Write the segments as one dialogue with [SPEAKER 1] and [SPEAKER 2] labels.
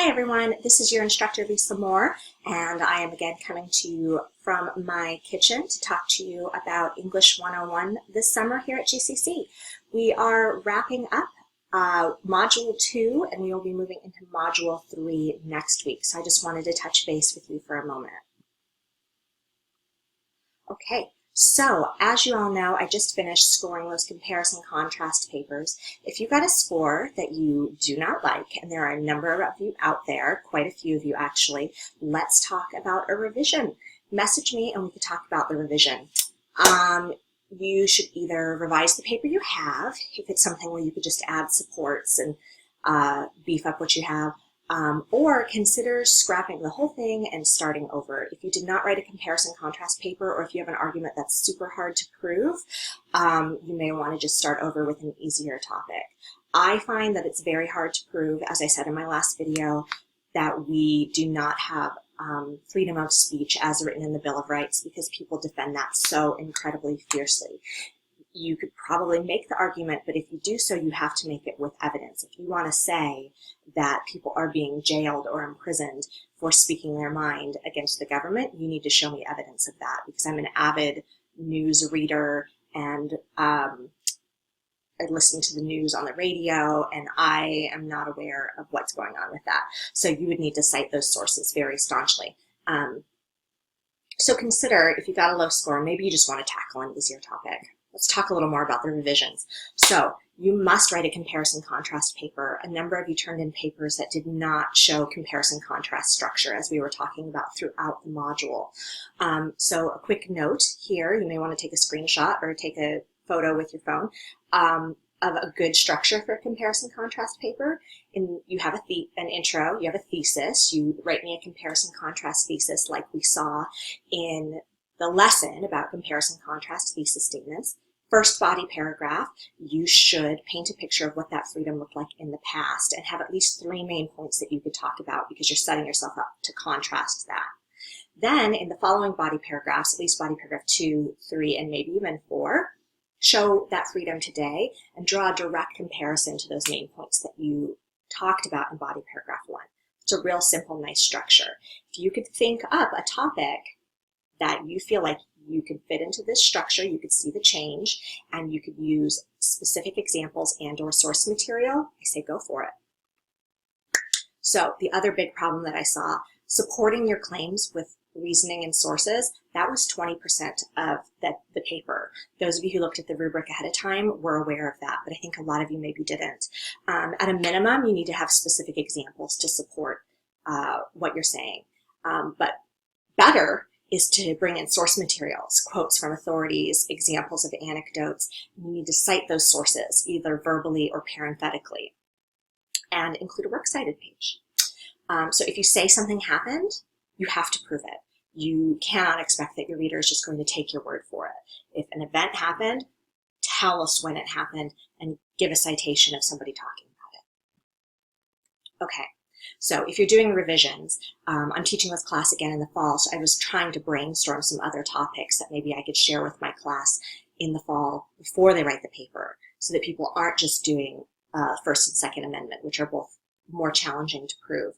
[SPEAKER 1] Hi everyone, this is your instructor Lisa Moore, and I am again coming to you from my kitchen to talk to you about English 101 this summer here at GCC. We are wrapping up Module 2 and we will be moving into Module 3 next week, so I just wanted to touch base with you for a moment. Okay. So, as you all know, I just finished scoring those comparison contrast papers. If you got a score that you do not like, and there are a number of you out there, quite a few of you actually, let's talk about a revision. Message me and we can talk about the revision. You should either revise the paper you have, if it's something where you could just add supports and beef up what you have, or consider scrapping the whole thing and starting over. If you did not write a comparison contrast paper, or if you have an argument that's super hard to prove, you may want to just start over with an easier topic. I find that it's very hard to prove, as I said in my last video, that we do not have freedom of speech as written in the Bill of Rights, because people defend that so incredibly fiercely. You could probably make the argument, but if you do so, you have to make it with evidence. If you want to say that people are being jailed or imprisoned for speaking their mind against the government, you need to show me evidence of that, because I'm an avid news reader and I listen to the news on the radio, and I am not aware of what's going on with that. So you would need to cite those sources very staunchly. So consider, if you got a low score, maybe you just want to tackle an easier topic. Let's talk a little more about the revisions. So you must write a comparison contrast paper. A number of you turned in papers that did not show comparison contrast structure, as we were talking about throughout the module. So a quick note here, you may want to take a screenshot or take a photo with your phone of a good structure for a comparison contrast paper. You have an intro, you have a thesis, you write me a comparison contrast thesis like we saw in the lesson about comparison contrast thesis statements. First body paragraph, you should paint a picture of what that freedom looked like in the past and have at least 3 main points that you could talk about, because you're setting yourself up to contrast that. Then in the following body paragraphs, at least body paragraph 2, 3, and maybe even 4, show that freedom today and draw a direct comparison to those main points that you talked about in body paragraph 1. It's a real simple, nice structure. If you could think up a topic that you feel like you could fit into this structure, you could see the change, and you could use specific examples and or source material, I say go for it. So the other big problem that I saw, supporting your claims with reasoning and sources, that was 20% of the paper. Those of you who looked at the rubric ahead of time were aware of that, but I think a lot of you maybe didn't. At a minimum, you need to have specific examples to support what you're saying. But better is to bring in source materials, quotes from authorities, examples of anecdotes. You need to cite those sources, either verbally or parenthetically, and include a works cited page. So if you say something happened, you have to prove it. You cannot expect that your reader is just going to take your word for it. If an event happened, tell us when it happened and give a citation of somebody talking about it. Okay. So if you're doing revisions, I'm teaching this class again in the fall, so I was trying to brainstorm some other topics that maybe I could share with my class in the fall before they write the paper, so that people aren't just doing First and Second Amendment, which are both more challenging to prove.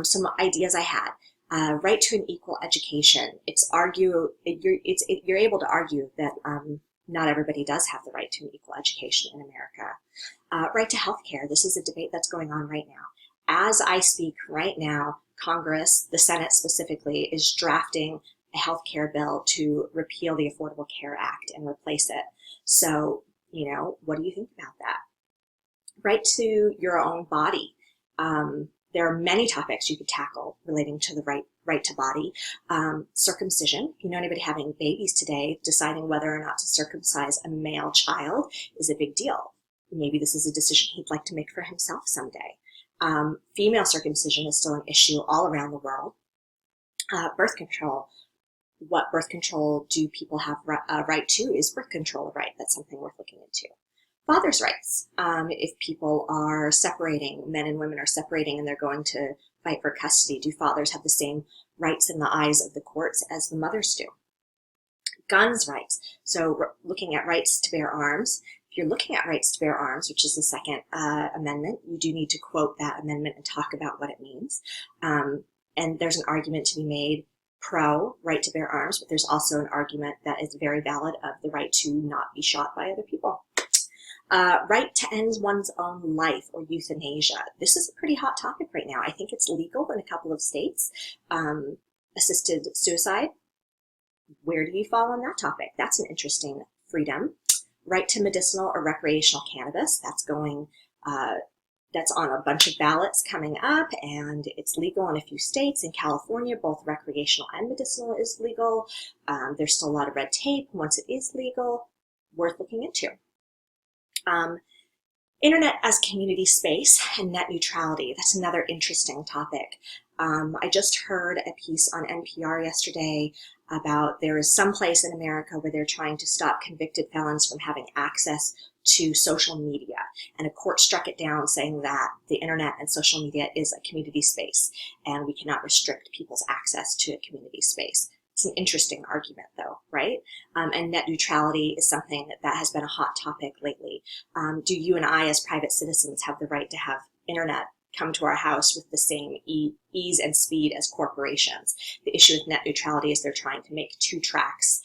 [SPEAKER 1] Some ideas I had. Right to an equal education. You're able to argue that not everybody does have the right to an equal education in America. Right to health care. This is a debate that's going on right now. As I speak right now, Congress, the Senate specifically, is drafting a health care bill to repeal the Affordable Care Act and replace it. So, what do you think about that? Right to your own body. There are many topics you could tackle relating to the right to body. Circumcision. If you know anybody having babies today, deciding whether or not to circumcise a male child is a big deal. Maybe this is a decision he'd like to make for himself someday. Female circumcision is still an issue all around the world. Birth control. What birth control do people have right to? Is birth control a right? That's something worth looking into. Father's rights. If people are separating, men and women are separating and they're going to fight for custody, do fathers have the same rights in the eyes of the courts as the mothers do? Guns rights. So looking at rights to bear arms. If you're looking at rights to bear arms, which is the second amendment, you do need to quote that amendment and talk about what it means. And there's an argument to be made pro right to bear arms, but there's also an argument that is very valid of the right to not be shot by other people. Right to end one's own life, or euthanasia. This is a pretty hot topic right now. I think it's legal in a couple of states. Assisted suicide. Where do you fall on that topic? That's an interesting freedom. Right to medicinal or recreational cannabis. That's going, that's on a bunch of ballots coming up, and it's legal in a few states. In California, both recreational and medicinal is legal. There's still a lot of red tape. Once it is legal, worth looking into. Internet as community space and net neutrality. That's another interesting topic. I just heard a piece on NPR yesterday about there is some place in America where they're trying to stop convicted felons from having access to social media. And a court struck it down, saying that the internet and social media is a community space and we cannot restrict people's access to a community space. It's an interesting argument, though, right? And net neutrality is something that has been a hot topic lately. Do you and I, as private citizens, have the right to have internet come to our house with the same ease and speed as corporations? The issue with net neutrality is they're trying to make two tracks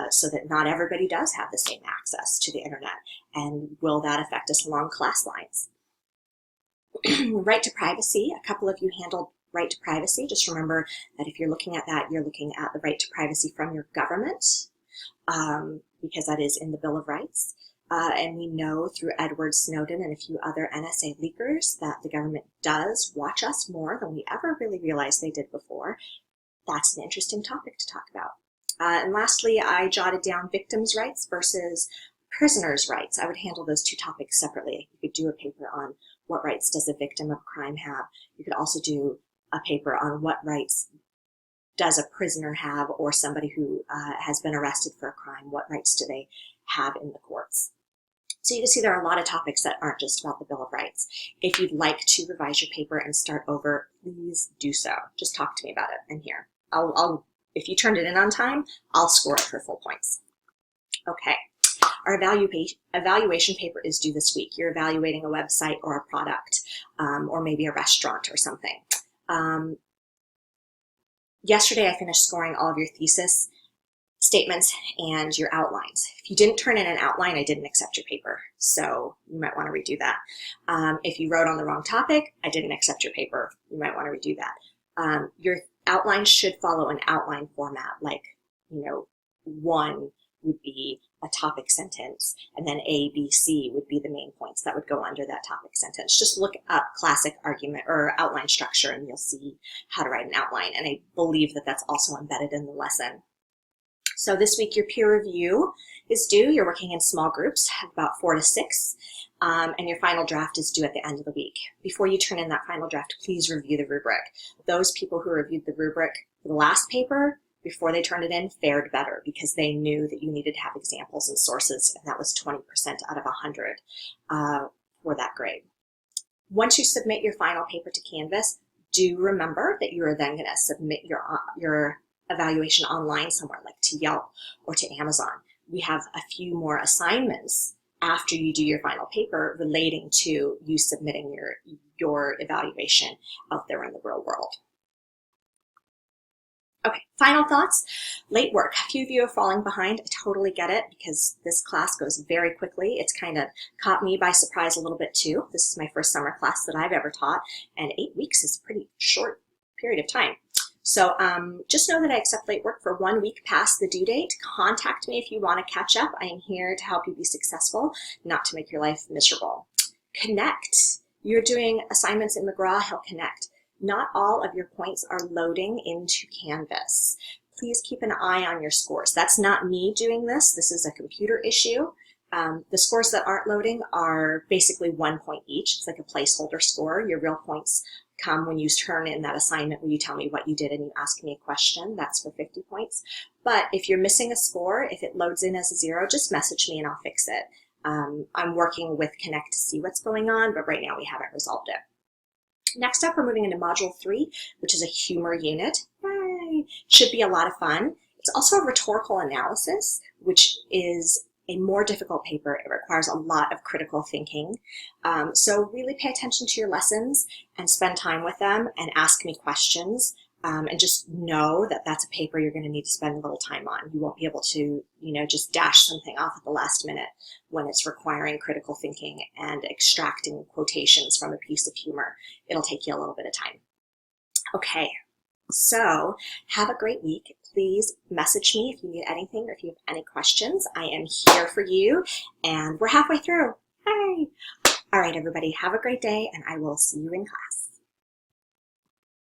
[SPEAKER 1] so that not everybody does have the same access to the internet. And will that affect us along class lines? Right to privacy. A couple of you handled right to privacy. Just remember that if you're looking at that, you're looking at the right to privacy from your government, because that is in the Bill of Rights. And we know through Edward Snowden and a few other NSA leakers that the government does watch us more than we ever really realized they did before. That's an interesting topic to talk about. And lastly, I jotted down victims' rights versus prisoners' rights. I would handle those two topics separately. You could do a paper on what rights does a victim of crime have. You could also do a paper on what rights does a prisoner have, or somebody who has been arrested for a crime. What rights do they have in the courts? So you can see there are a lot of topics that aren't just about the Bill of Rights. If you'd like to revise your paper and start over, please do so. Just talk to me about it in here. If you turned it in on time, I'll score it for full points. Okay. Our evaluation paper is due this week. You're evaluating a website or a product, or maybe a restaurant or something. Yesterday I finished scoring all of your thesis statements and your outlines. If you didn't turn in an outline, I didn't accept your paper, so you might want to redo that. If you wrote on the wrong topic, I didn't accept your paper. You might want to redo that. Your outline should follow an outline format, like, one would be a topic sentence, and then A, B, C would be the main points that would go under that topic sentence. Just look up classic argument or outline structure and you'll see how to write an outline. And I believe that that's also embedded in the lesson. So this week your peer review is due. You're working in small groups, about 4 to 6, and your final draft is due at the end of the week. Before you turn in that final draft, please review the rubric. Those people who reviewed the rubric for the last paper, before they turned it in, fared better because they knew that you needed to have examples and sources, and that was 20% out of 100 for that grade. Once you submit your final paper to Canvas, do remember that you are then going to submit your evaluation online somewhere, like to Yelp or to Amazon. We have a few more assignments after you do your final paper relating to you submitting your evaluation out there in the real world. Okay, final thoughts. Late work. A few of you are falling behind. I totally get it because this class goes very quickly. It's kind of caught me by surprise a little bit too. This is my first summer class that I've ever taught, and 8 weeks is a pretty short period of time. So just know that I accept late work for 1 week past the due date. Contact me if you want to catch up. I am here to help you be successful, not to make your life miserable. Connect. You're doing assignments in McGraw-Hill Connect. Not all of your points are loading into Canvas. Please keep an eye on your scores. That's not me doing this. This is a computer issue. The scores that aren't loading are basically 1 point each. It's like a placeholder score. Your real points come when you turn in that assignment where you tell me what you did and you ask me a question. That's for 50 points. But if you're missing a score, if it loads in as a 0, just message me and I'll fix it. I'm working with Connect to see what's going on, but right now we haven't resolved it. Next up, we're moving into Module 3, which is a humor unit. Yay! Should be a lot of fun. It's also a rhetorical analysis, which is a more difficult paper. It requires a lot of critical thinking. So really pay attention to your lessons and spend time with them and ask me questions. And just know that that's a paper you're going to need to spend a little time on. You won't be able to, just dash something off at the last minute when it's requiring critical thinking and extracting quotations from a piece of humor. It'll take you a little bit of time. Okay, so have a great week. Please message me if you need anything or if you have any questions. I am here for you, and we're halfway through. Hey! All right, everybody, have a great day, and I will see you in class.